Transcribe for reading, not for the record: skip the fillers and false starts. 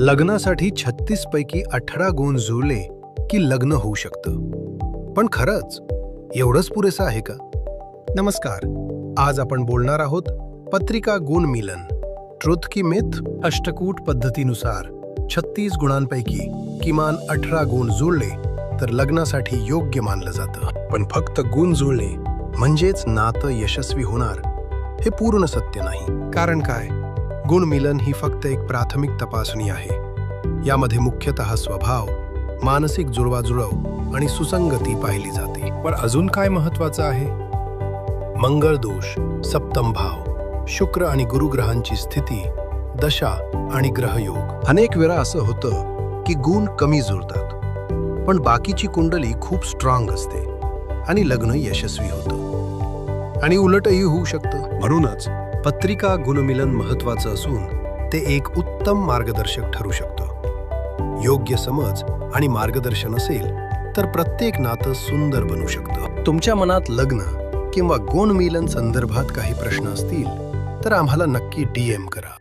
लग्नासाठी 36 पैकी 18 गुण जुळले की लग्न होऊ शकतं. पण खरंच एवढंच पुरेसं आहे का? नमस्कार, आज आपण बोलणार आहोत पत्रिका गुण मिलन, ट्रुथ की मिथ. अष्टकूट पद्धतीनुसार 36 गुणांपैकी किमान 18 गुण जुळले तर लग्नासाठी योग्य मानलं जातं. पण फक्त गुण जुळले म्हणजेच नातं यशस्वी होणार हे पूर्ण सत्य नाही. कारण काय? गुण मिलन ही फक्त एक प्राथमिक तपासणी आहे. यामध्ये मुख्यतः स्वभाव, मानसिक जुळवाजुळव आणि सुसंगती पाहिली जाते. पण अजून काय महत्वाचं आहे? मंगळ दोष, सप्तम भाव, शुक्र आणि गुरुग्रहांची स्थिती, दशा आणि ग्रहयोग. अनेक वेळा असं होतं की गुण कमी जुळतात, पण बाकीची कुंडली खूप स्ट्रॉंग असते आणि लग्न यशस्वी होतं. आणि उलटही होऊ शकतं. म्हणूनच पत्रिका गुणमिलन महत्वाचं असून ते एक उत्तम मार्गदर्शक ठरू शकतं. योग्य समज आणि मार्गदर्शन असेल तर प्रत्येक नातं सुंदर बनू शकतं. तुमच्या मनात लग्न किंवा गुणमिलन संदर्भात काही प्रश्न असतील तर आम्हाला नक्की DM करा.